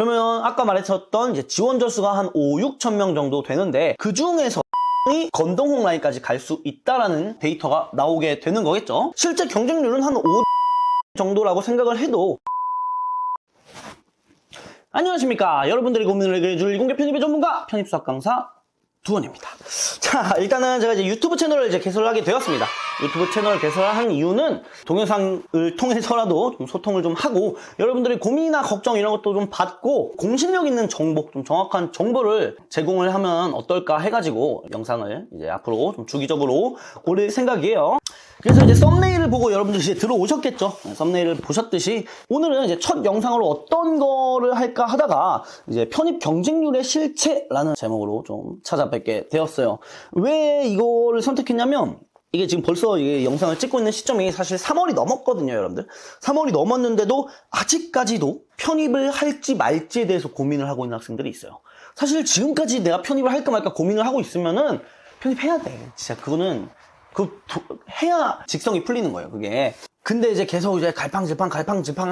그러면 아까 말했었던 이제 지원자 수가 한 5, 6천 명 정도 되는데 그 중에서 이 건동홍 라인까지 갈 수 있다라는 데이터가 나오게 되는 거겠죠. 실제 경쟁률은 한 5 정도라고 생각을 해도 안녕하십니까. 여러분들이 고민을 해결해줄 이공계 편집의 전문가 편입수학 강사 두원입니다. 자, 일단은 제가 이제 유튜브 채널을 이제 개설을 하게 되었습니다. 유튜브 채널을 개설한 이유는 동영상을 통해서라도 좀 소통을 좀 하고 여러분들의 고민이나 걱정 이런 것도 좀 받고 공신력 있는 정보, 좀 정확한 정보를 제공을 하면 어떨까 해가지고 영상을 이제 앞으로 좀 주기적으로 올릴 생각이에요. 그래서 이제 썸네일을 보고 여러분들 이제 들어오셨겠죠. 썸네일을 보셨듯이 오늘은 이제 첫 영상으로 어떤 거를 할까 하다가 이제 편입 경쟁률의 실체라는 제목으로 좀 찾아뵙게 되었어요. 왜 이거를 선택했냐면 이게 지금 벌써 이게 영상을 찍고 있는 시점이 사실 3월이 넘었거든요, 여러분들. 3월이 넘었는데도 아직까지도 편입을 할지 말지에 대해서 고민을 하고 있는 학생들이 있어요. 사실 지금까지 내가 편입을 할까 말까 고민을 하고 있으면은 편입해야 돼. 진짜 그거는 해야 직성이 풀리는 거예요, 그게. 근데 이제 계속 이제 갈팡질팡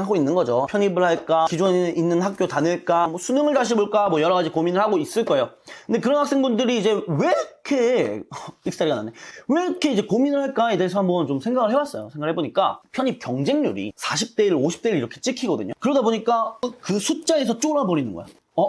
하고 있는 거죠. 편입을 할까, 기존에 있는 학교 다닐까, 뭐 수능을 다시 볼까, 뭐 여러 가지 고민을 하고 있을 거예요. 근데 그런 학생분들이 이제 왜 이렇게, 삑사리가 나네. 왜 이렇게 이제 고민을 할까에 대해서 한번 좀 생각을 해봤어요. 생각을 해보니까 편입 경쟁률이 40대 1, 50대 1 이렇게 찍히거든요. 그러다 보니까 그 숫자에서 쫄아버리는 거야.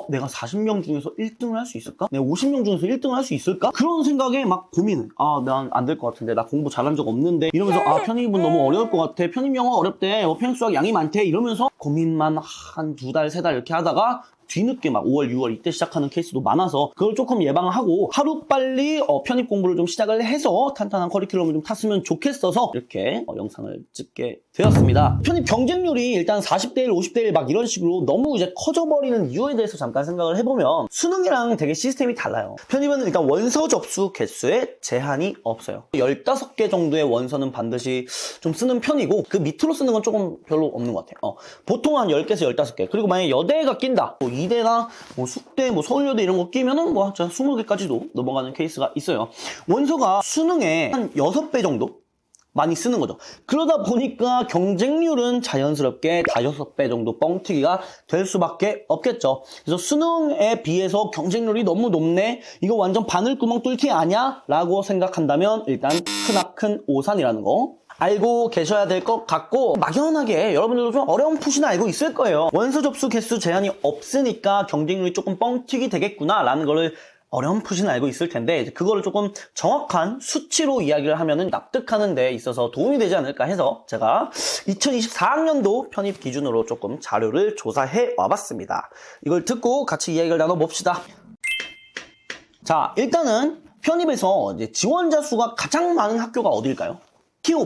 내가 40명 중에서 1등을 할 수 있을까? 내가 50명 중에서 1등을 할 수 있을까? 그런 생각에 막 고민을. 난 안 될 것 같은데. 나 공부 잘한 적 없는데. 이러면서, 편입은 너무 어려울 것 같아. 편입 영어 어렵대. 편입 수학 양이 많대. 이러면서 고민만 한 2달, 3달 이렇게 하다가 뒤늦게 막 5월, 6월 이때 시작하는 케이스도 많아서 그걸 조금 예방하고 하루빨리 편입 공부를 좀 시작을 해서 탄탄한 커리큘럼을 좀 탔으면 좋겠어서 이렇게 영상을 찍게 되었습니다. 편입 경쟁률이 일단 40대 1, 50대 1 막 이런 식으로 너무 이제 커져버리는 이유에 대해서 잠깐 생각을 해보면 수능이랑 되게 시스템이 달라요. 편입은 일단 원서 접수 개수에 제한이 없어요. 15개 정도의 원서는 반드시 좀 쓰는 편이고 그 밑으로 쓰는 건 조금 별로 없는 것 같아요. 보통 한 10개에서 15개. 그리고 만약에 여대가 낀다. 이대나 뭐 숙대, 뭐 서울여대 이런 거 끼면은 뭐 20개까지도 넘어가는 케이스가 있어요. 원서가 수능에 한 6배 정도 많이 쓰는 거죠. 그러다 보니까 경쟁률은 자연스럽게 5배 정도 뻥튀기가 될 수밖에 없겠죠. 그래서 수능에 비해서 경쟁률이 너무 높네, 이거 완전 바늘구멍 뚫기 아냐? 라고 생각한다면 일단 크나큰 오산이라는 거 알고 계셔야 될 것 같고, 막연하게 여러분들도 좀 어려움푸시는 알고 있을 거예요. 원서 접수 개수 제한이 없으니까 경쟁률이 조금 뻥튀기 되겠구나 라는 거를 어렴풋이는 알고 있을 텐데, 그거를 조금 정확한 수치로 이야기를 하면은 납득하는 데 있어서 도움이 되지 않을까 해서 제가 2024학년도 편입 기준으로 조금 자료를 조사해 와봤습니다. 이걸 듣고 같이 이야기를 나눠봅시다. 자, 일단은 편입에서 이제 지원자 수가 가장 많은 학교가 어딜까요? TO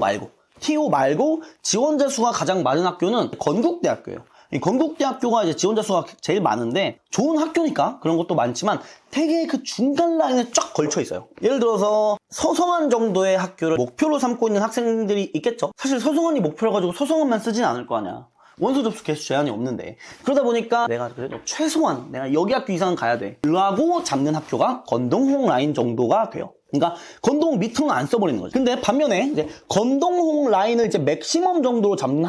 말고 지원자 수가 가장 많은 학교는 건국대학교예요. 이 건국대학교가 이제 지원자 수가 제일 많은데 좋은 학교니까 그런 것도 많지만 되게 그 중간 라인에 쫙 걸쳐 있어요. 예를 들어서 서성한 정도의 학교를 목표로 삼고 있는 학생들이 있겠죠. 사실 서성한이 목표라 가지고 서성한만 쓰진 않을 거 아니야. 원서 접수 개수 제한이 없는데. 그러다 보니까 내가 그래도 최소한 내가 여기 학교 이상은 가야 돼 라고 잡는 학교가 건동홍 라인 정도가 돼요. 그러니까 건동홍 밑으로는 안 써버리는 거죠. 근데 반면에 이제 건동홍 라인을 이제 맥시멈 정도로 잡는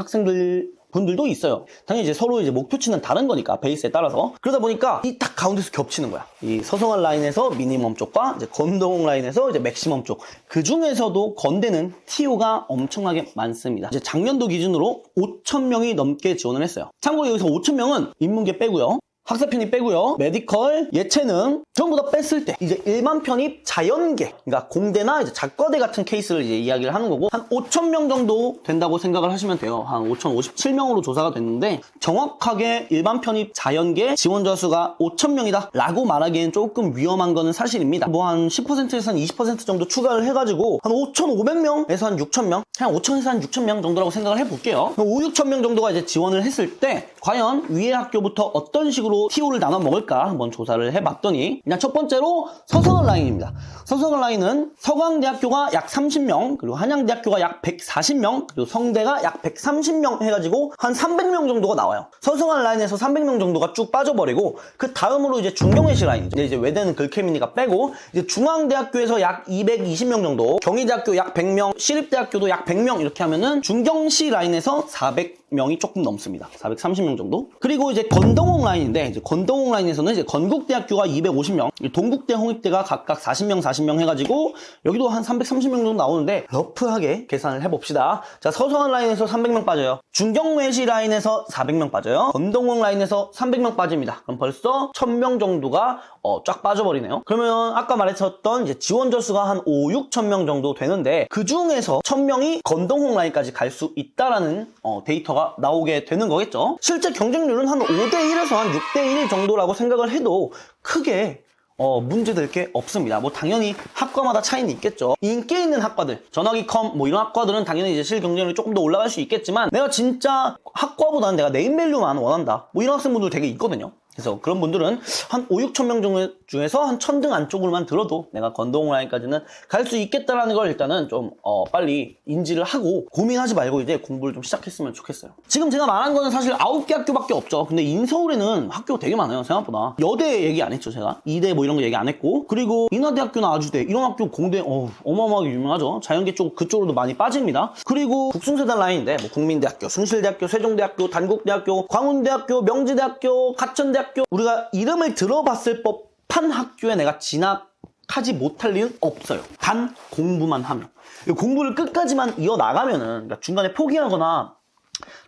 분들도 있어요. 당연히 이제 서로 이제 목표치는 다른 거니까 베이스에 따라서. 그러다 보니까 이 딱 가운데서 겹치는 거야. 이 서성한 라인에서 미니멈 쪽과 이제 건동홍 라인에서 이제 맥시멈 쪽. 그 중에서도 건대는 TO가 엄청나게 많습니다. 이제 작년도 기준으로 5,000명이 넘게 지원을 했어요. 참고로 여기서 5,000명은 인문계 빼고요. 학사 편입 빼고요. 메디컬, 예체능 전부 다 뺐을 때 이제 일반 편입, 자연계, 그러니까 공대나 이제 작과대 같은 케이스를 이제 이야기를 하는 거고, 한 5,000명 정도 된다고 생각을 하시면 돼요. 한 5,057명으로 조사가 됐는데 정확하게 일반 편입, 자연계 지원자 수가 5,000명이다 라고 말하기엔 조금 위험한 거는 사실입니다. 뭐 한 10%에서 한 20% 정도 추가를 해가지고 한 5,500명에서 한 6,000명, 그냥 5,000에서 한 6,000명 정도라고 생각을 해볼게요. 5, 6,000명 정도가 이제 지원을 했을 때 과연 위의 학교부터 어떤 식으로 TO를 나눠 먹을까 한번 조사를 해봤더니, 그냥 첫 번째로 서성한 라인입니다. 서성한 라인은 서강대학교가 약 30명, 그리고 한양대학교가 약 140명, 그리고 성대가 약 130명 해가지고 한 300명 정도가 나와요. 서성한 라인에서 300명 정도가 쭉 빠져버리고, 그 다음으로 이제 중경외시 라인이죠. 근데 이제 외대는 글케미니까 빼고, 이제 중앙대학교에서 약 220명 정도, 경희대학교 약 100명, 시립대학교도 약 100명 이렇게 하면은 중경시 라인에서 400명 430명이 조금 넘습니다. 430명 정도. 그리고 이제 건동홍 라인인데, 이제 건동홍 라인에서는 이제 건국대학교가 250명, 동국대, 홍익대가 각각 40명 해가지고 여기도 한 330명 정도 나오는데 러프하게 계산을 해봅시다. 자, 서성한 라인에서 300명 빠져요. 중경외시 라인에서 400명 빠져요. 건동홍 라인에서 300명 빠집니다. 그럼 벌써 1000명 정도가 쫙 빠져버리네요. 그러면 아까 말했었던 이제 지원 저수가 한 5, 6천 명 정도 되는데 그 중에서 1000명이 건동홍 라인까지 갈 수 있다라는 데이터가 나오게 되는 거겠죠. 실제 경쟁률은 한 5대1에서 한 6대1 정도라고 생각을 해도 크게 문제될 게 없습니다. 뭐 당연히 학과마다 차이는 있겠죠. 인기 있는 학과들, 전화기 컴 뭐 이런 학과들은 당연히 이제 실경쟁률이 조금 더 올라갈 수 있겠지만 내가 진짜 학과보다는 내가 네임밸류만 원한다. 뭐 이런 학생분들 되게 있거든요. 그래서 그런 분들은 한 5, 6천 명 중에서 한 1000등 안쪽으로만 들어도 내가 건동 라인까지는 갈 수 있겠다라는 걸 일단은 좀 빨리 인지를 하고 고민하지 말고 이제 공부를 좀 시작했으면 좋겠어요. 지금 제가 말한 거는 사실 9개 학교밖에 없죠. 근데 인서울에는 학교가 되게 많아요. 생각보다. 여대 얘기 안 했죠, 제가. 이대 뭐 이런 거 얘기 안 했고. 그리고 인하대학교나 아주대 이런 학교 공대 어마어마하게 유명하죠. 자연계 쪽 그쪽으로도 많이 빠집니다. 그리고 국sun세단 라인인데 뭐 국민대학교, 숭실대학교, 세종대학교, 단국대학교, 광운대학교, 명지대학교, 가천대학교 우리가 이름을 들어봤을 법한 학교에 내가 진학하지 못할 일은 없어요. 단 공부만 하면. 공부를 끝까지만 이어나가면은 그러니까 중간에 포기하거나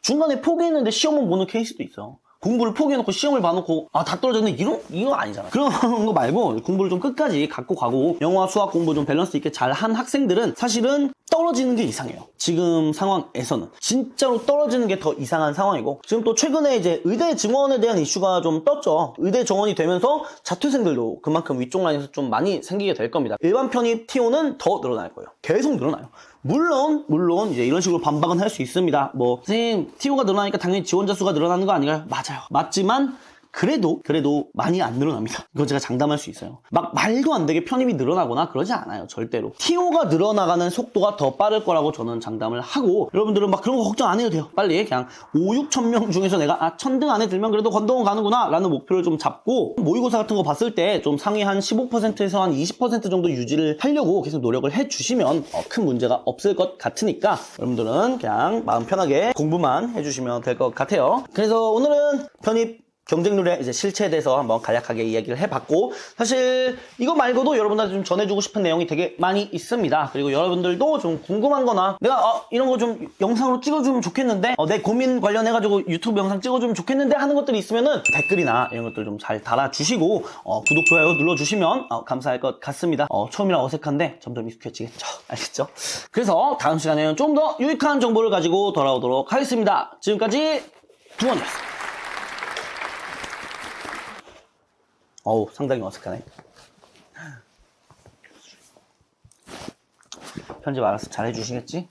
중간에 포기했는데 시험을 보는 케이스도 있어. 공부를 포기해놓고 시험을 봐놓고 다 떨어졌네 이거 아니잖아. 그런 거 말고 공부를 좀 끝까지 갖고 가고 영어와 수학 공부 좀 밸런스 있게 잘 한 학생들은 사실은 떨어지는 게 이상해요. 지금 상황에서는 진짜로 떨어지는 게 더 이상한 상황이고 지금 또 최근에 이제 의대 증원에 대한 이슈가 좀 떴죠. 의대 정원이 되면서 자퇴생들도 그만큼 위쪽 라인에서 좀 많이 생기게 될 겁니다. 일반 편입 TO는 더 늘어날 거예요. 계속 늘어나요. 물론 이제 이런 식으로 반박은 할 수 있습니다. 뭐 선생님 TO가 늘어나니까 당연히 지원자 수가 늘어나는 거 아닌가요? 맞아요. 맞지만 그래도 많이 안 늘어납니다. 이거 제가 장담할 수 있어요. 막 말도 안 되게 편입이 늘어나거나 그러지 않아요. 절대로. TO가 늘어나가는 속도가 더 빠를 거라고 저는 장담을 하고 여러분들은 막 그런 거 걱정 안 해도 돼요. 빨리 그냥 5, 6천 명 중에서 내가 1000등 안에 들면 그래도 건동은 가는구나 라는 목표를 좀 잡고 모의고사 같은 거 봤을 때 좀 상위 한 15%에서 한 20% 정도 유지를 하려고 계속 노력을 해주시면 큰 문제가 없을 것 같으니까 여러분들은 그냥 마음 편하게 공부만 해주시면 될 것 같아요. 그래서 오늘은 편입 경쟁률의 이제 실체에 대해서 한번 간략하게 이야기를 해봤고 사실 이거 말고도 여러분들한테 좀 전해주고 싶은 내용이 되게 많이 있습니다. 그리고 여러분들도 좀 궁금한 거나 내가 이런 거 좀 영상으로 찍어주면 좋겠는데 내 고민 관련해가지고 유튜브 영상 찍어주면 좋겠는데 하는 것들이 있으면은 댓글이나 이런 것들 좀 잘 달아주시고 구독, 좋아요 눌러주시면 감사할 것 같습니다. 처음이라 어색한데 점점 익숙해지겠죠. 알겠죠? 그래서 다음 시간에는 좀 더 유익한 정보를 가지고 돌아오도록 하겠습니다. 지금까지 두원이었습니다. 상당히 어색하네. 편집 알아서 잘 해주시겠지?